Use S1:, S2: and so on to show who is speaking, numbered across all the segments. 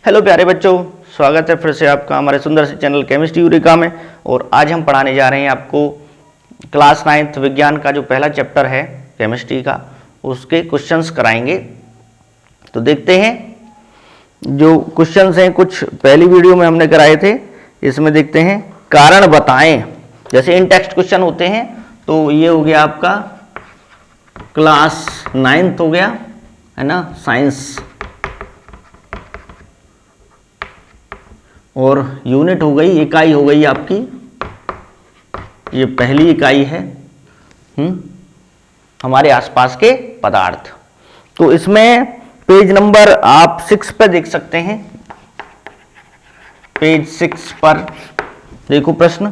S1: Hello प्यारे बच्चों, स्वागत है फिर से आपका हमारे सुंदर से चैनल केमिस्ट्री यूरिका में। और आज हम पढ़ाने जा रहे हैं आपको क्लास 9th विज्ञान का जो पहला चैप्टर है केमिस्ट्री का, उसके क्वेश्चंस कराएंगे। तो देखते हैं जो क्वेश्चंस हैं, कुछ पहली वीडियो में हमने कराए थे। इसमें देखते हैं कारण बताएं। जैसे इन टेक्स्ट क्वेश्चन होते हैं, तो ये हो गया आपका क्लास 9th हो गया, है ना, साइंस। और यूनिट हो गई, इकाई हो गई आपकी, ये पहली इकाई है हमारे आसपास के पदार्थ। तो इसमें पेज नंबर आप 6 पे देख सकते हैं। पेज 6 पर देखो प्रश्न।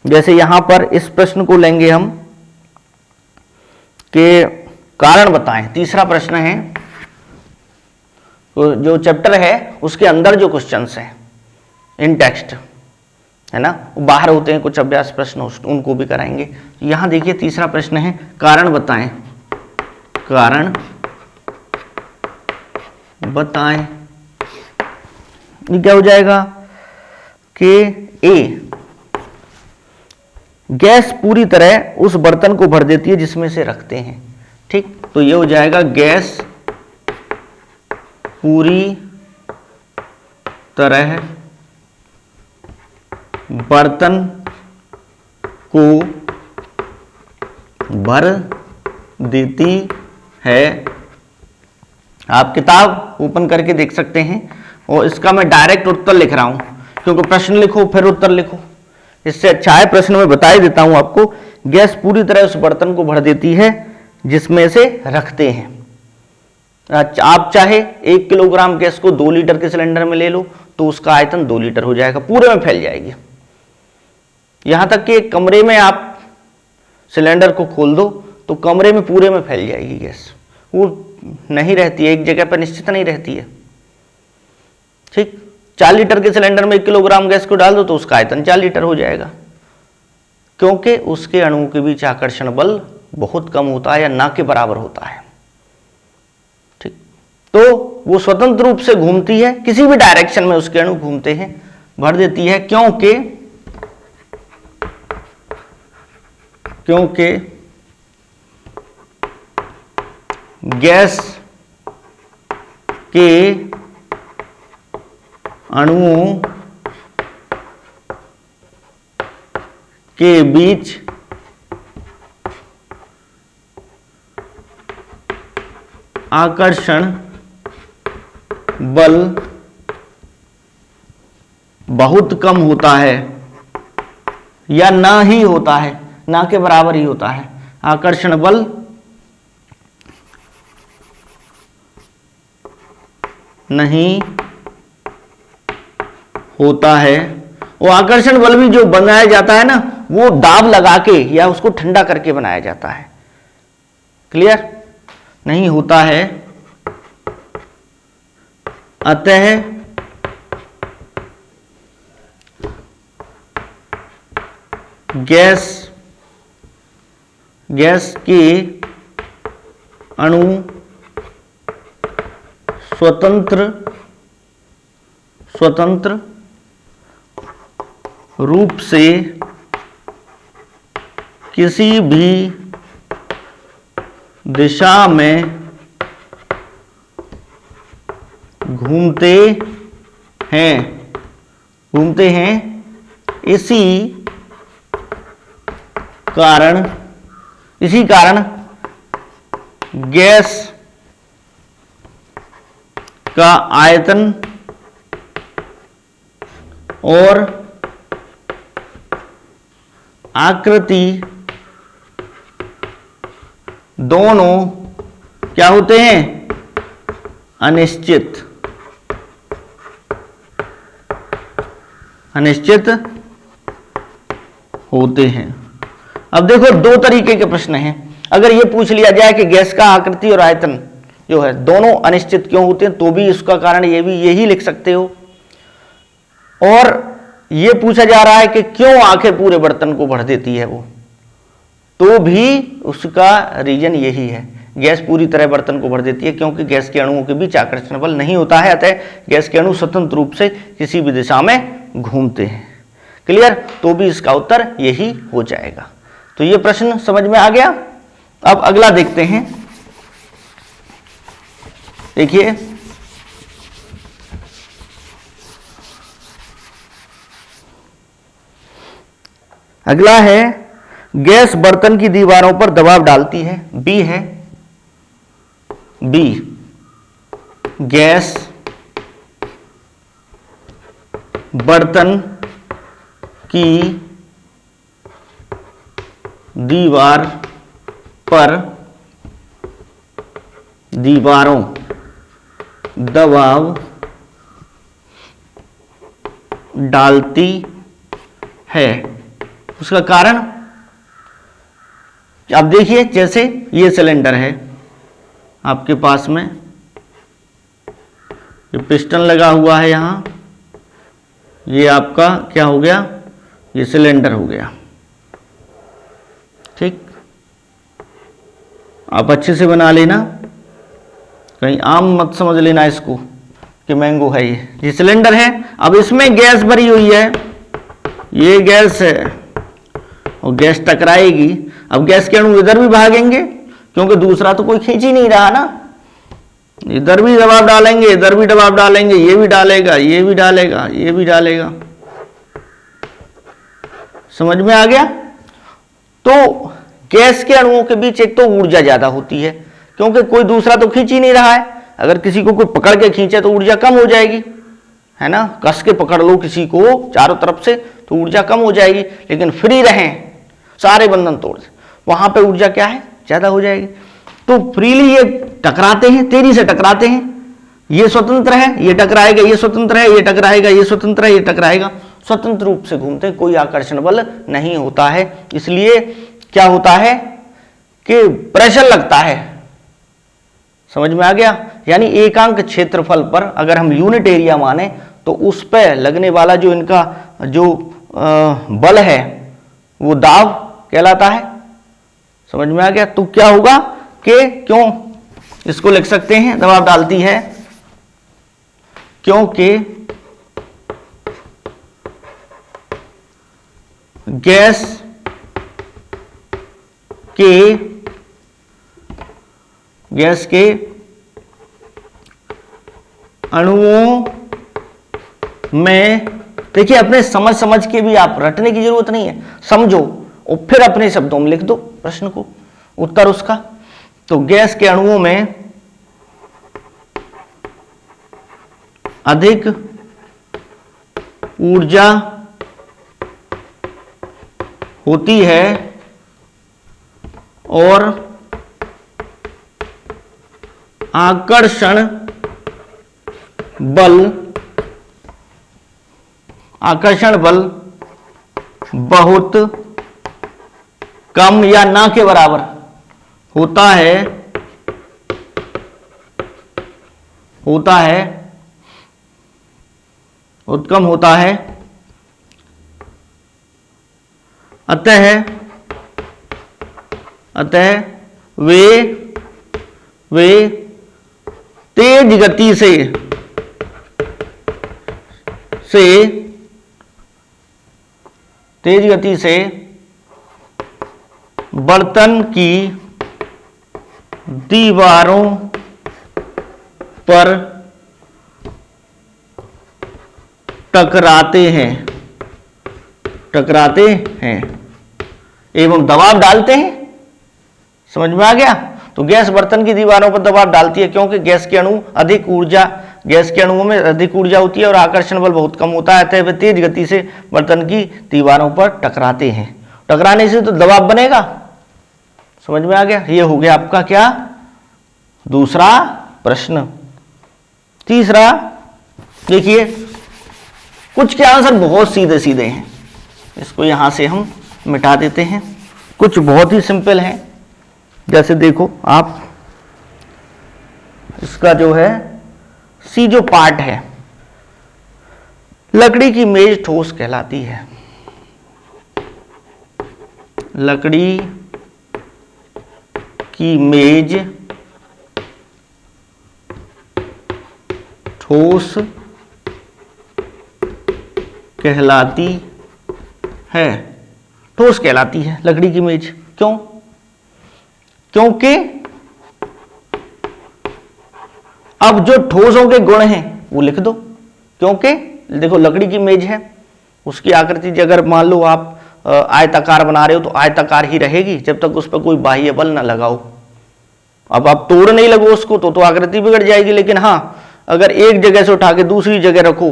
S1: जैसे यहां पर इस प्रश्न को लेंगे हम कि कारण बताएं, तीसरा प्रश्न है। तो जो चैप्टर है उसके अंदर जो क्वेश्चंस हैं इन टेक्स्ट, है ना, बाहर होते हैं कुछ अभ्यास प्रश्न, उनको भी कराएंगे। यहां देखिए तीसरा प्रश्न है कारण बताएं। कारण बताएं, ये क्या हो जाएगा कि ए, गैस पूरी तरह उस बर्तन को भर देती है जिसमें से रखते हैं। ठीक, तो ये हो जाएगा गैस पूरी तरह बर्तन को भर देती है। आप किताब ओपन करके देख सकते हैं। और इसका मैं डायरेक्ट उत्तर लिख रहा हूं, क्योंकि प्रश्न लिखो फिर उत्तर लिखो, इससे अच्छा है प्रश्न में बता ही देता हूं आपको। गैस पूरी तरह उस बर्तन को भर देती है जिसमें से रखते हैं। आप चाहे 1 किलोग्राम गैस को 2 लीटर के सिलेंडर में ले लो, तो उसका आयतन 2 लीटर हो जाएगा, पूरे में फैल जाएगी। यहां तक कि एक कमरे में आप सिलेंडर को खोल दो तो कमरे में पूरे में फैल जाएगी गैस। वो नहीं रहती है एक जगह पर, निश्चित नहीं रहती है। ठीक, 4 लीटर के सिलेंडर में 1 किलोग्राम गैस को डाल दो तो उसका आयतन 4 लीटर हो जाएगा, क्योंकि उसके अणुओं के बीच आकर्षण बल बहुत कम होता है या ना के बराबर होता है। ठीक, तो वो स्वतंत्र रूप से घूमती है, किसी भी डायरेक्शन में उसके अणु घूमते हैं, भर देती है, क्योंकि गैस के अणुओं के बीच आकर्षण बल बहुत कम होता है या ना ही होता है, ना के बराबर ही होता है। आकर्षण बल नहीं होता है। वो आकर्षण बल भी जो बनाया जाता है ना, वो दाब लगा के या उसको ठंडा करके बनाया जाता है। क्लियर? नहीं होता है। अतः गैस के अणु स्वतंत्र रूप से किसी भी दिशा में घूमते हैं। इसी कारण गैस का आयतन और आकृति दोनों क्या होते हैं? अनिश्चित होते हैं। अब देखो 2 तरीके के प्रश्न हैं। अगर ये पूछ लिया जाए कि गैस का आकृति और आयतन जो है दोनों अनिश्चित क्यों होते हैं, तो भी इसका कारण यही लिख सकते हो। और ये पूछा जा रहा है कि क्यों आंखें पूरे बर्तन को भर देती है वो, तो भी उसका रीजन यही है। गैस पूरी तरह बर्तन को भर देती है क्योंकि गैस के अणुओं के बीच आकर्षण बल नहीं होता है, अतः गैस के अणु स्वतंत्र रूप से किसी भी दिशा में घूमते हैं। क्लियर? तो भी इसका उत्तर यही हो जाएगा। तो ये प्रश्न समझ में आ गया। अब अगला देखते हैं। देखिए, अगला है गैस बर्तन की दीवारों पर दबाव डालती है। बी है, बी गैस बर्तन की दीवार पर दीवारों दबाव डालती है। उसका कारण, अब देखिए, जैसे ये सिलेंडर है आपके पास में, ये पिस्टन लगा हुआ है यहां, ये आपका क्या हो गया, ये सिलेंडर हो गया। ठीक, आप अच्छे से बना लेना, कहीं आम मत समझ लेना इसको कि मैंगो है। ये सिलेंडर है, अब इसमें गैस भरी हुई है, ये गैस है और गैस टकराएगी। अब गैस के अणु इधर भी भागेंगे क्योंकि दूसरा तो कोई खींच ही नहीं रहा ना, इधर भी दबाव डालेंगे, इधर भी दबाव डालेंगे, ये भी डालेगा, ये भी डालेगा, ये भी डालेगा। समझ में आ गया? तो गैस के अणुओं के बीच एक तो ऊर्जा ज्यादा होती है क्योंकि कोई दूसरा तो खींच ही नहीं रहा है। अगर किसी को कोई पकड़ के खींचे तो ऊर्जा कम हो जाएगी, है ना, कस के पकड़ लो किसी को चारों तरफ से तो ऊर्जा कम हो जाएगी। लेकिन फ्री रहें, सारे बंधन तोड़ दे, वहां पे ऊर्जा क्या है, ज्यादा हो जाएगी। तो फ्रीली ये टकराते हैं, तेजी से टकराते हैं, ये स्वतंत्र है, ये टकराएगा, ये स्वतंत्र है, ये टकराएगा, ये स्वतंत्र है, ये टकराएगा, स्वतंत्र रूप से घूमते हैं, कोई आकर्षण बल नहीं होता है। इसलिए क्या होता है कि प्रेशर लगता है। समझ में आ गया? यानी एकांक क्षेत्रफल पर अगर हम यूनिट एरिया माने तो उस पर लगने वाला जो इनका जो बल है वो दाब कहलाता है। समझ में आ गया? तो क्या होगा कि क्यों इसको लिख सकते हैं, दबाव डालती है क्योंकि गैस के अणुओं में, देखिए अपने समझ के भी, आप रटने की जरूरत नहीं है, समझो और फिर अपने शब्दों में लिख दो प्रश्न को, उत्तर उसका। तो गैस के अणुओं में अधिक ऊर्जा होती है और आकर्षण बल बहुत कम या ना के बराबर होता है बहुत कम होता है। अतः वे तेज गति से बर्तन की दीवारों पर टकराते हैं एवं दबाव डालते हैं। समझ में आ गया? तो गैस बर्तन की दीवारों पर दबाव डालती है क्योंकि गैस के अणुओं में अधिक ऊर्जा होती है और आकर्षण बल बहुत कम होता है, अतः वे तेज गति से बर्तन की दीवारों पर टकराते हैं। टकराने से तो दबाव बनेगा। समझ में आ गया? ये हो गया आपका क्या, दूसरा प्रश्न। तीसरा देखिए, कुछ के आंसर बहुत सीधे सीधे हैं, इसको यहां से हम मिटा देते हैं। कुछ बहुत ही सिंपल हैं, जैसे देखो आप, इसका जो है सी जो पार्ट है, लकड़ी की मेज ठोस कहलाती है। लकड़ी की मेज ठोस कहलाती है। ठोस कहलाती है लकड़ी की मेज। क्यों? क्योंकि अब जो ठोसों के गुण हैं वो लिख दो। क्योंकि देखो लकड़ी की मेज है, उसकी आकृति अगर मान लो आप आयताकार बना रहे हो तो आयताकार ही रहेगी जब तक उस पर कोई बाह्य बल ना लगाओ। अब आप तोड़ नहीं लगो उसको तो आकृति बिगड़ जाएगी। लेकिन हाँ, अगर एक जगह से उठा के दूसरी जगह रखो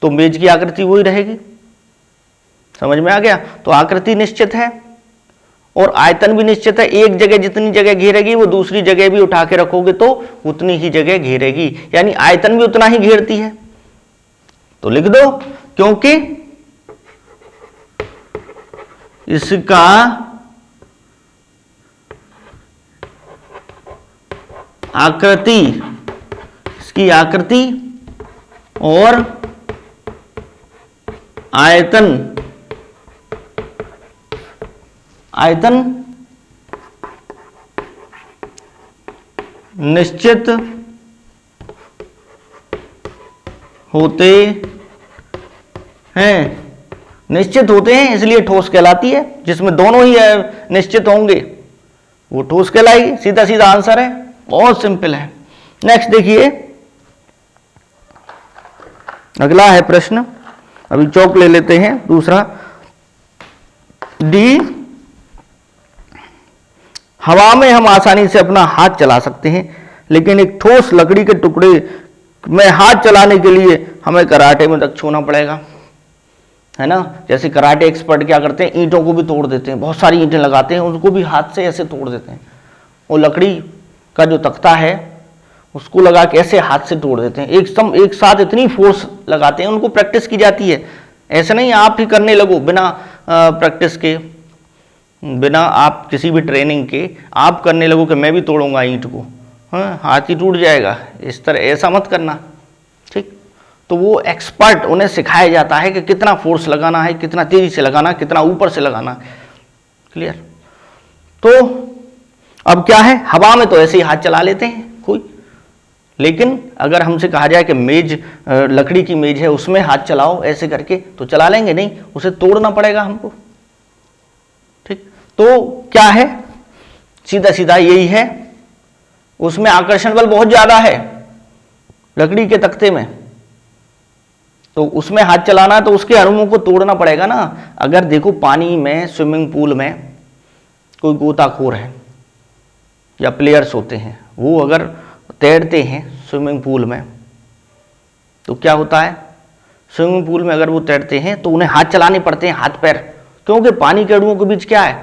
S1: तो मेज की आकृति वही रहेगी। समझ में आ गया? तो आकृति निश्चित है और आयतन भी निश्चित है। एक जगह जितनी जगह घेरेगी वो दूसरी जगह भी उठा के रखोगे तो उतनी ही जगह घेरेगी, यानी आयतन भी उतना ही घेरती है। तो लिख दो, क्योंकि इसका आकृति, इसकी आकृति और आयतन निश्चित होते हैं। निश्चित होते हैं इसलिए ठोस कहलाती है। जिसमें दोनों ही निश्चित होंगे वो ठोस कहलाएगी। सीधा सीधा आंसर है, बहुत सिंपल है। नेक्स्ट देखिए, अगला है प्रश्न, अभी चौक ले लेते हैं दूसरा। डी, हवा में हम आसानी से अपना हाथ चला सकते हैं लेकिन एक ठोस लकड़ी के टुकड़े में हाथ चलाने के लिए हमें कराटे में दक्ष होना पड़ेगा, है ना। जैसे कराटे एक्सपर्ट क्या करते हैं, ईंटों को भी तोड़ देते हैं, बहुत सारी ईंटें लगाते हैं, उनको भी हाथ से ऐसे तोड़ देते हैं। वो लकड़ी का जो तख्ता है उसको लगा के ऐसे हाथ से तोड़ देते हैं, एक साथ इतनी फोर्स लगाते हैं। उनको प्रैक्टिस की जाती है। ऐसे नहीं आप ही करने लगो बिना प्रैक्टिस के, बिना आप किसी भी ट्रेनिंग के आप करने लगो कि मैं भी तोड़ूंगा ईंट को, हाँ हाथ ही टूट जाएगा। इस तरह ऐसा मत करना, ठीक। तो वो एक्सपर्ट, उन्हें सिखाया जाता है कि कितना फोर्स लगाना है, कितना तेजी से लगाना, कितना ऊपर से लगाना। क्लियर? तो अब क्या है, हवा में तो ऐसे ही हाथ चला लेते हैं कोई, लेकिन अगर हमसे कहा जाए कि मेज, लकड़ी की मेज है उसमें हाथ चलाओ ऐसे करके, तो चला लेंगे नहीं, उसे तोड़ना पड़ेगा हमको, ठीक। तो क्या है, सीधा सीधा यही है। उसमें आकर्षण बल बहुत ज्यादा है लकड़ी के तख्ते में, तो उसमें हाथ चलाना है तो उसके अणुओं को तोड़ना पड़ेगा ना। अगर देखो पानी में, स्विमिंग पूल में कोई गोताखोर है या प्लेयर्स होते हैं, वो अगर तैरते हैं स्विमिंग पूल में तो क्या होता है, स्विमिंग पूल में अगर वो तैरते हैं तो उन्हें हाथ चलाने पड़ते हैं, हाथ पैर, क्योंकि पानी के अणुओं के बीच क्या है,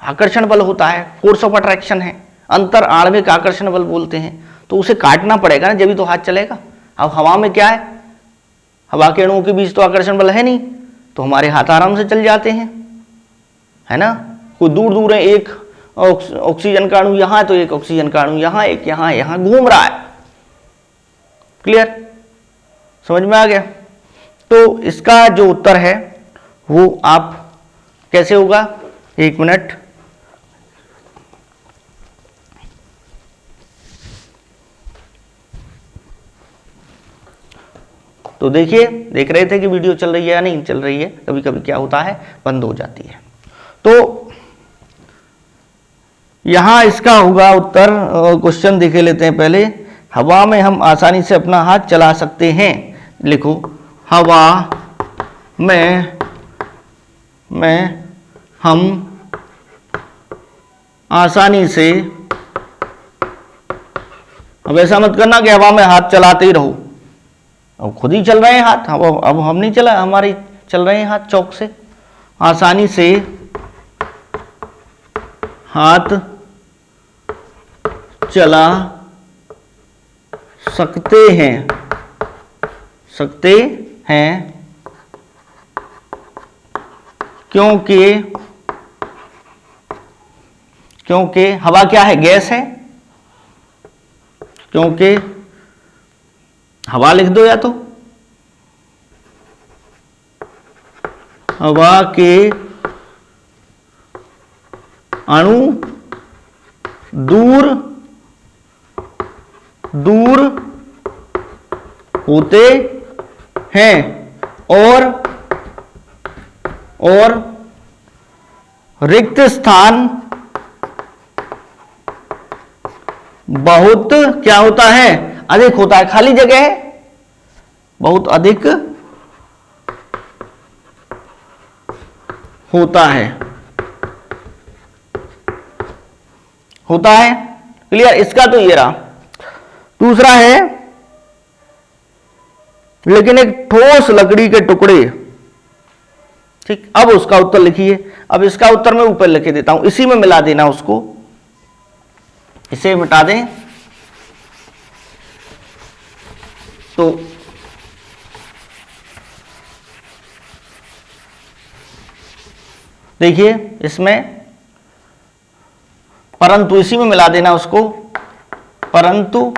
S1: आकर्षण बल होता है, फोर्स ऑफ अट्रैक्शन है, अंतर आणविक आकर्षण बल बोलते हैं। तो उसे काटना पड़ेगा ना, जब भी तो हाथ चलेगा। अब हवा में क्या है, हवा के अणुओं के बीच तो आकर्षण बल है नहीं, तो हमारे हाथ आराम से चल जाते हैं, है ना। कोई दूर दूर है, एक ऑक्सीजन का अणु यहां तो एक ऑक्सीजन का अणु यहां, एक यहां घूम रहा है। क्लियर? समझ में आ गया? तो इसका जो उत्तर है वो आप कैसे होगा, एक मिनट, तो देखिए, देख रहे थे कि वीडियो चल रही है या नहीं चल रही है। कभी कभी क्या होता है, बंद हो जाती है। तो यहां इसका होगा उत्तर, क्वेश्चन देख लेते हैं पहले। हवा में हम आसानी से अपना हाथ चला सकते हैं, लिखो, हवा में हम आसानी से, अब ऐसा मत करना कि हवा में हाथ चलाते ही रहो, अब खुद ही चल रहे हैं हाथ, अब हम नहीं चला, हमारे चल रहे हैं हाथ चौक से। आसानी से हाथ चला सकते हैं क्योंकि हवा क्या है, गैस है। क्योंकि हवा लिख दो, या तो हवा के अणु दूर होते हैं और रिक्त स्थान बहुत क्या होता है, अधिक होता है। खाली जगह बहुत अधिक होता है। क्लियर? इसका तो ये रहा। दूसरा है, लेकिन एक ठोस लकड़ी के टुकड़े, ठीक। अब उसका उत्तर लिखिए। अब इसका उत्तर मैं ऊपर लिख देता हूं, इसी में मिला देना उसको, इसे मिटा दें तो देखिए इसमें, परंतु इसी में मिला देना उसको, परंतु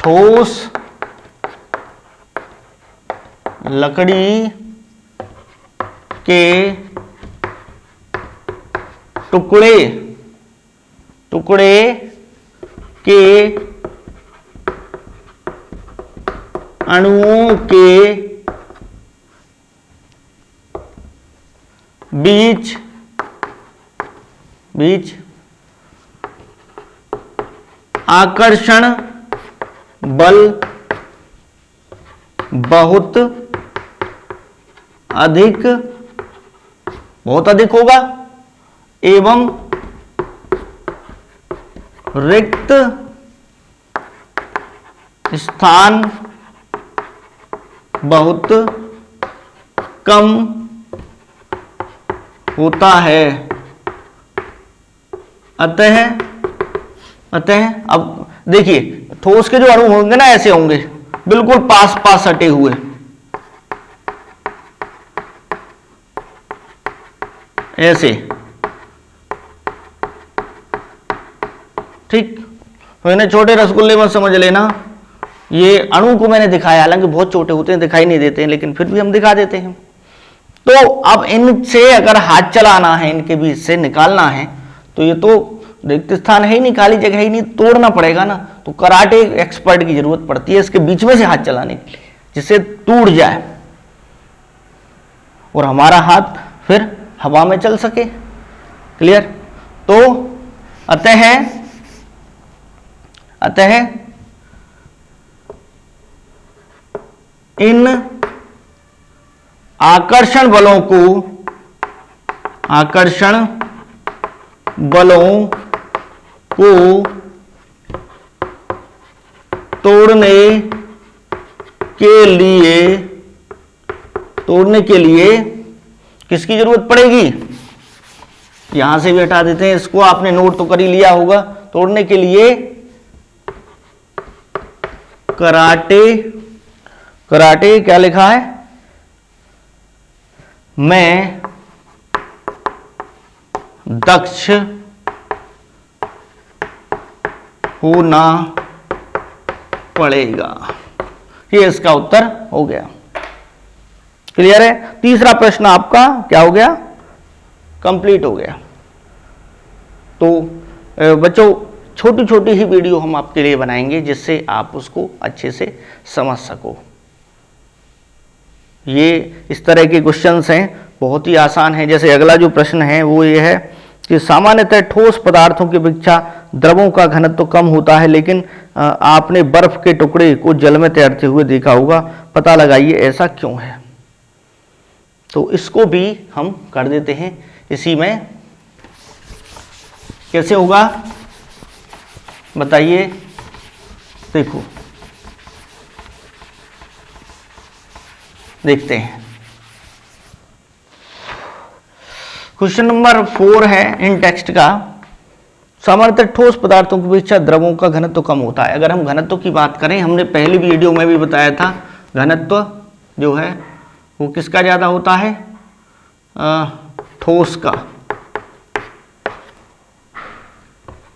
S1: ठोस लकड़ी के टुकड़े के अणुओं के बीच आकर्षण बल बहुत अधिक होगा एवं रिक्त स्थान बहुत कम होता है। अतः अब देखिए, ठोस के जो अणु होंगे ना, ऐसे होंगे, बिल्कुल पास पास सटे हुए, ऐसे, ठीक। तो इन्हें छोटे रसगुल्ले में समझ लेना। ये अणु को मैंने दिखाया, हालांकि बहुत छोटे होते हैं, दिखाई नहीं देते हैं, लेकिन फिर भी हम दिखा देते हैं। तो अब इनसे अगर हाथ चलाना है, इनके बीच से निकालना है, तो ये तो रिक्त स्थान है ही नहीं, खाली जगह ही नहीं, तोड़ना पड़ेगा ना। तो कराटे एक्सपर्ट की जरूरत पड़ती है इसके बीच में से हाथ चलाने के लिए, जिससे टूट जाए और हमारा हाथ फिर हवा में चल सके। क्लियर? तो अतः इन आकर्षण बलों को तोड़ने के लिए किसकी जरूरत पड़ेगी? यहां से भी हटा देते हैं इसको, आपने नोट तो कर ही लिया होगा। तोड़ने के लिए कराटे क्या लिखा है? मैं दक्ष होना पड़ेगा। ये इसका उत्तर हो गया। क्लियर है? तीसरा प्रश्न आपका क्या हो गया? कंप्लीट हो गया। तो बच्चों, छोटी छोटी ही वीडियो हम आपके लिए बनाएंगे जिससे आप उसको अच्छे से समझ सको। ये इस तरह के क्वेश्चंस हैं, बहुत ही आसान है। जैसे अगला जो प्रश्न है वो ये है कि सामान्यतः ठोस पदार्थों की अपेक्षा द्रवों का घनत्व तो कम होता है, लेकिन आपने बर्फ के टुकड़े को जल में तैरते हुए देखा होगा, पता लगाइए ऐसा क्यों है। तो इसको भी हम कर देते हैं इसी में। कैसे होगा बताइए? देखो, देखते हैं। क्वेश्चन नंबर 4 है इन टेक्स्ट का। सामान्यतः ठोस पदार्थों की अपेक्षा द्रवों का घनत्व तो कम होता है। अगर हम घनत्व की बात करें, हमने पहली वीडियो में भी बताया था, घनत्व जो है वो किसका ज्यादा होता है? ठोस का।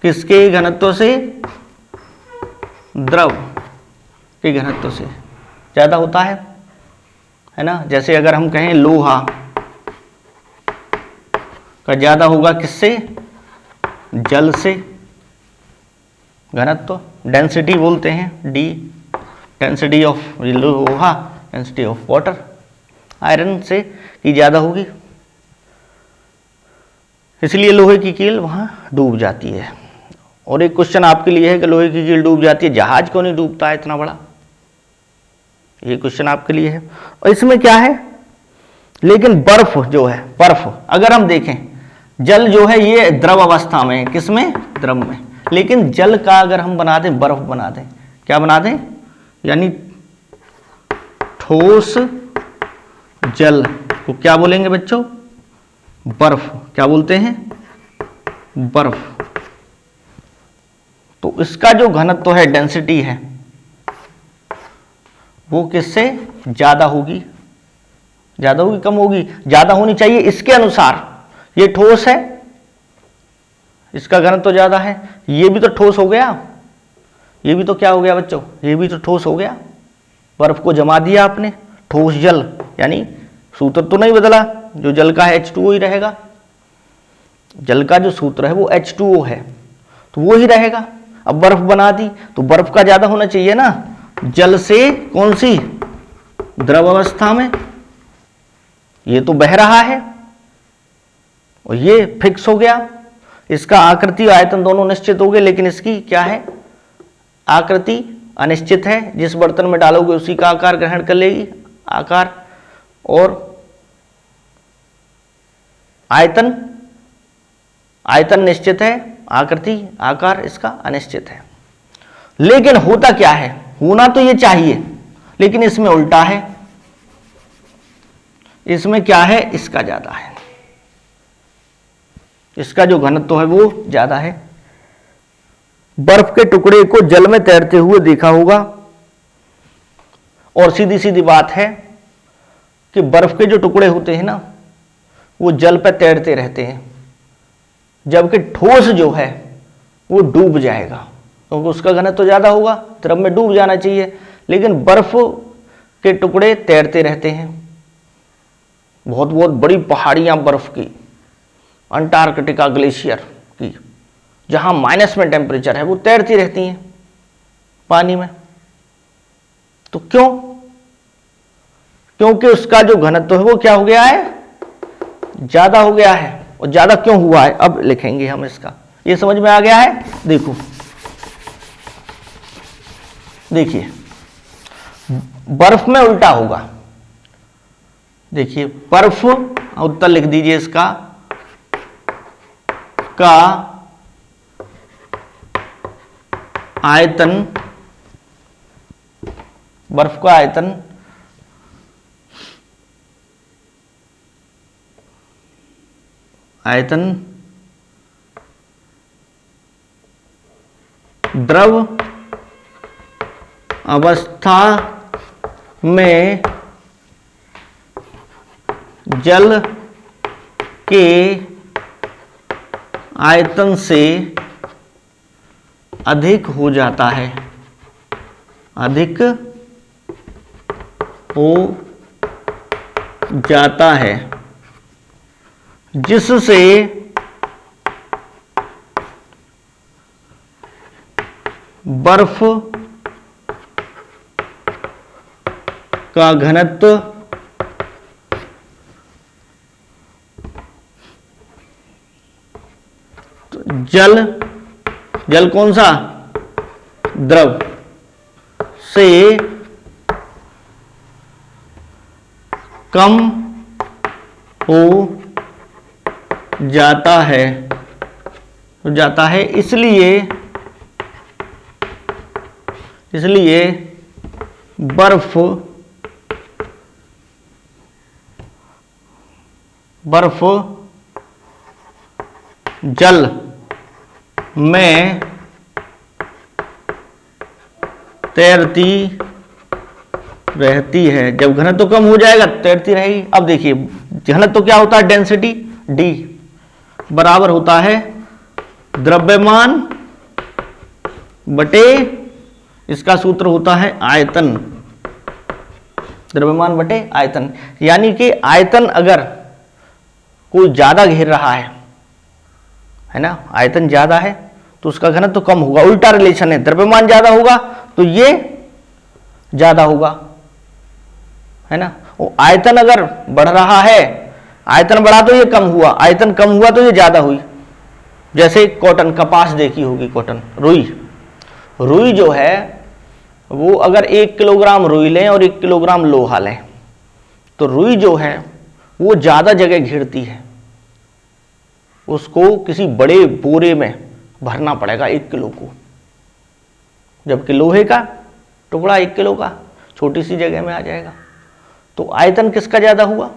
S1: किसके घनत्व से? द्रव के घनत्व से ज्यादा होता है ना। जैसे अगर हम कहें लोहा का ज्यादा होगा किससे? जल से। घनत्व, डेंसिटी बोलते हैं डी, डेंसिटी ऑफ लोहा, डेंसिटी ऑफ वाटर, आयरन से की ज़्यादा होगी, इसलिए लोहे की कील वहाँ डूब जाती है। और एक क्वेश्चन आपके लिए है कि लोहे की कील डूब जाती है, जहाज क्यों नहीं डूबता है इतना बड़ा, ये क्वेश्चन आपके लिए है। और इसमें क्या है, लेकिन बर्फ जो है, बर्फ अगर हम देखें, जल जो है ये द्रव अवस्था में है, किसमें, द्रव में, लेकिन जल का अगर हम बना दें, बर्फ बना दें, क्या बना दें, यानी ठोस जल को क्या बोलेंगे बच्चों, बर्फ, क्या बोलते हैं, बर्फ। तो इसका जो घनत्व है, डेंसिटी है, वो किससे ज्यादा होगी, ज्यादा होगी कम होगी, ज्यादा होनी चाहिए इसके अनुसार। ये ठोस है, इसका घनत्व ज्यादा है, ये भी तो ठोस हो गया, ये भी तो क्या हो गया बच्चों, ये भी तो ठोस हो गया, बर्फ को जमा दिया आपने, ठोस जल, यानी सूत्र तो नहीं बदला, जो जल का है H2O ही रहेगा, जल का जो सूत्र है वो H2O है, तो वो ही रहेगा। अब बर्फ बना दी तो बर्फ का ज्यादा होना चाहिए ना, जल से कौन सी, द्रव अवस्था में, ये तो बह रहा है और ये फिक्स हो गया, इसका आकृति आयतन दोनों निश्चित हो गए, लेकिन इसकी क्या है, आकृति अनिश्चित है, जिस बर्तन में डालोगे उसी का आकार ग्रहण कर लेगी, आकार, और आयतन, आयतन निश्चित है, आकृति आकार इसका अनिश्चित है। लेकिन होता क्या है, होना तो ये चाहिए, लेकिन इसमें उल्टा है, इसमें क्या है, इसका ज्यादा है, इसका जो घनत्व है वो ज्यादा है। बर्फ के टुकड़े को जल में तैरते हुए देखा होगा, और सीधी सीधी बात है कि बर्फ के जो टुकड़े होते हैं ना, वो जल पर तैरते रहते हैं, जबकि ठोस जो है वो डूब जाएगा, क्योंकि उसका घनत्व ज्यादा होगा, द्रव में डूब जाना चाहिए, लेकिन बर्फ के टुकड़े तैरते रहते हैं। बहुत बहुत बड़ी पहाड़ियां बर्फ की, अंटार्कटिका ग्लेशियर की, जहां माइनस में टेम्परेचर है, वो तैरती रहती हैं पानी में। तो क्यों, क्योंकि उसका जो घनत्व है वो क्या हो गया है, ज्यादा हो गया है। और ज्यादा क्यों हुआ है, अब लिखेंगे हम इसका, ये समझ में आ गया है। देखो, देखिए बर्फ में उल्टा होगा, देखिए बर्फ, उत्तर लिख दीजिए इसका, का आयतन, बर्फ का आयतन द्रव अवस्था में जल के आयतन से अधिक हो जाता है, अधिक हो जाता है, जिससे बर्फ का घनत्व जल कौन सा, द्रव से कम हो जाता है, इसलिए बर्फ जल में तैरती रहती है। जब घनत्व कम हो जाएगा तैरती रहेगी। अब देखिए घनत्व क्या होता है, डेंसिटी डी बराबर होता है द्रव्यमान बटे, इसका सूत्र होता है आयतन, द्रव्यमान बटे आयतन। यानी कि आयतन अगर कोई ज्यादा घेर रहा है ना, आयतन ज्यादा है तो उसका घनत्व तो कम होगा। उल्टा रिलेशन है, द्रव्यमान ज्यादा होगा तो ये ज्यादा होगा, है ना। वो आयतन अगर बढ़ रहा है, आयतन बढ़ा तो ये कम हुआ, आयतन कम हुआ तो ये ज्यादा हुई। जैसे कॉटन, कपास देखी होगी, कॉटन, रुई जो है वो अगर 1 किलोग्राम रुई लें और 1 किलोग्राम लोहा लें तो रुई जो है वो ज्यादा जगह घेरती है, उसको किसी बड़े बोरे में भरना पड़ेगा 1 किलो को, जबकि लोहे का टुकड़ा 1 किलो का छोटी सी जगह में आ जाएगा। तो आयतन किसका ज्यादा हुआ?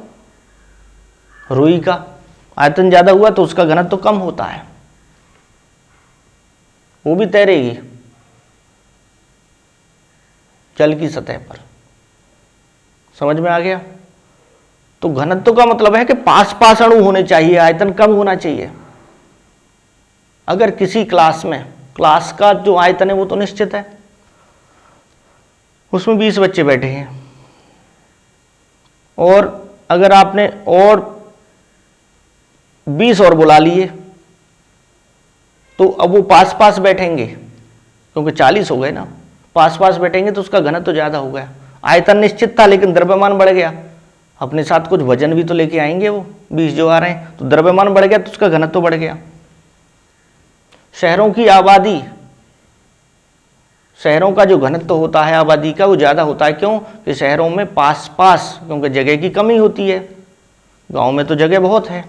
S1: रुई का। आयतन ज्यादा हुआ तो उसका घनत्व तो कम होता है, वो भी तैरेगी जल की सतह पर। समझ में आ गया? तो घनत्व का मतलब है कि पास पास अणु होने चाहिए, आयतन कम होना चाहिए। अगर किसी क्लास में, क्लास का जो आयतन है वो तो निश्चित है, उसमें 20 बच्चे बैठे हैं, और अगर आपने और 20 और बुला लिए तो अब वो पास पास बैठेंगे, क्योंकि 40 हो गए ना, पास पास बैठेंगे तो उसका घनत्व तो ज्यादा हो गया। आयतन निश्चित था लेकिन द्रव्यमान बढ़ गया, अपने साथ कुछ वजन भी तो लेके आएंगे वो 20 जो आ रहे हैं, तो द्रव्यमान बढ़ गया तो उसका घनत्व तो बढ़ गया। शहरों की आबादी, शहरों का जो घनत्व होता है आबादी का वो ज्यादा होता है। क्यों? कि शहरों में पास पास, क्योंकि जगह की कमी होती है, गांव में तो जगह बहुत है,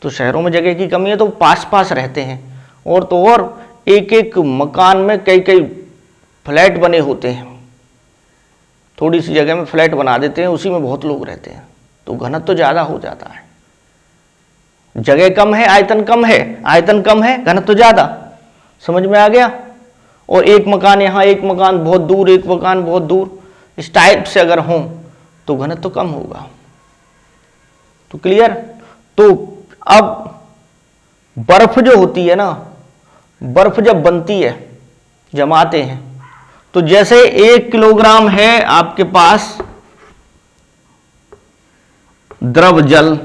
S1: तो शहरों में जगह की कमी है तो पास पास रहते हैं। और तो और एक एक मकान में कई कई फ्लैट बने होते हैं, थोड़ी सी जगह में फ्लैट बना देते हैं, उसी में बहुत लोग रहते हैं, तो घनत्व तो ज्यादा हो जाता है। जगह कम है, आयतन कम है, आयतन कम है, घनत्व तो ज्यादा। समझ में आ गया? और एक मकान यहाँ, एक मकान बहुत दूर, एक मकान बहुत दूर, इस टाइप से अगर हो तो घनत्व तो कम होगा। तो क्लियर? तो अब बर्फ जो होती है ना, बर्फ जब बनती है, जमाते हैं, तो जैसे 1 किलोग्राम है आपके पास द्रव जल,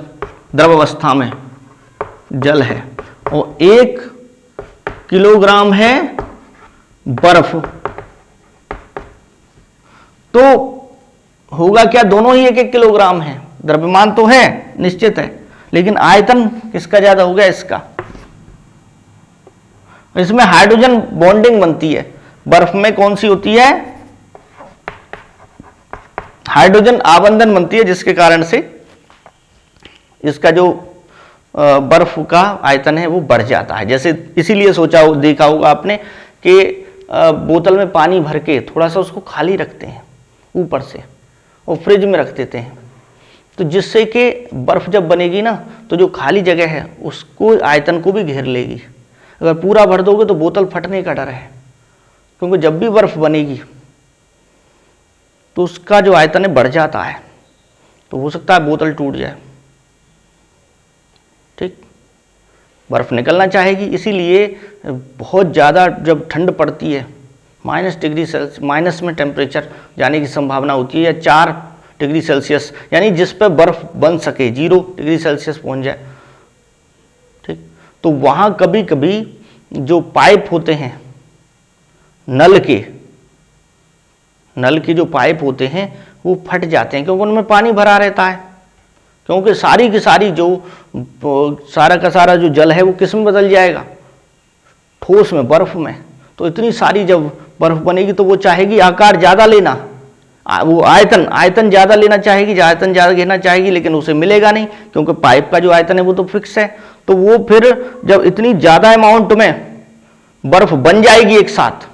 S1: द्रव अवस्था में जल है, और 1 किलोग्राम है बर्फ, तो होगा क्या? दोनों ही 1-1 किलोग्राम है। द्रव्यमान तो है, निश्चित है, लेकिन आयतन किसका ज्यादा हो गया? इसका। इसमें हाइड्रोजन बॉन्डिंग बनती है। बर्फ में कौन सी होती है? हाइड्रोजन आबंधन बनती है, जिसके कारण से इसका जो बर्फ का आयतन है वो बढ़ जाता है। जैसे इसीलिए सोचा देखा होगा आपने कि बोतल में पानी भर के थोड़ा सा उसको खाली रखते हैं ऊपर से, और फ्रिज में रख देते हैं, तो जिससे कि बर्फ जब बनेगी ना तो जो खाली जगह है उसको, आयतन को भी घेर लेगी। अगर पूरा भर दोगे तो बोतल फटने का डर है, क्योंकि जब भी बर्फ बनेगी तो उसका जो आयतन है बढ़ जाता है, तो हो सकता है बोतल टूट जाए। ठीक, बर्फ निकलना चाहेगी, इसीलिए बहुत ज़्यादा जब ठंड पड़ती है, -डिग्री माइनस में टेम्परेचर जाने की संभावना होती है, या 4 डिग्री सेल्सियस, यानी जिस पर बर्फ बन सके 0 डिग्री सेल्सियस पहुंच जाए। ठीक, तो वहाँ कभी कभी जो पाइप होते हैं नल के जो पाइप होते हैं वो फट जाते हैं, क्योंकि उनमें पानी भरा रहता है। क्योंकि सारी की सारी जो सारा का सारा जो जल है वो किस में बदल जाएगा? ठोस में, बर्फ में। तो इतनी सारी जब बर्फ बनेगी तो वो चाहेगी आकार ज़्यादा लेना, वो आयतन ज़्यादा लेना चाहेगी, आयतन ज़्यादा घेरना चाहेगी, लेकिन उसे मिलेगा नहीं, क्योंकि पाइप का जो आयतन है वो तो फिक्स है। तो वो फिर जब इतनी ज़्यादा अमाउंट में बर्फ बन जाएगी एक साथ,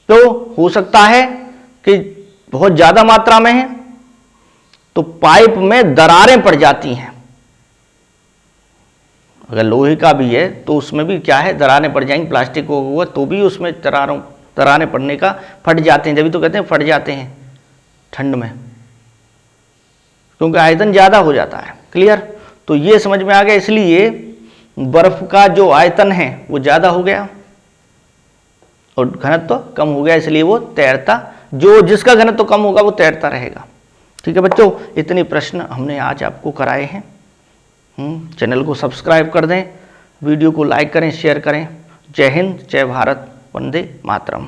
S1: तो हो सकता है कि बहुत ज़्यादा मात्रा में है तो पाइप में दरारें पड़ जाती हैं। अगर लोहे का भी है तो उसमें भी क्या है, दरारें पड़ जाएंगी। प्लास्टिक को हुआ तो भी उसमें दरारें पड़ने का, फट जाते हैं, जब तो कहते हैं फट जाते हैं ठंड में, क्योंकि आयतन ज़्यादा हो जाता है। क्लियर? तो ये समझ में आ गया। इसलिए बर्फ का जो आयतन है वो ज़्यादा हो गया और घनत्व तो कम हो गया, इसलिए वो तैरता, जो जिसका घनत्व तो कम होगा वो तैरता रहेगा। ठीक है बच्चों, इतने प्रश्न हमने आज आपको कराए हैं। चैनल को सब्सक्राइब कर दें, वीडियो को लाइक करें, शेयर करें, जय हिंद, जय भारत, वंदे मातरम।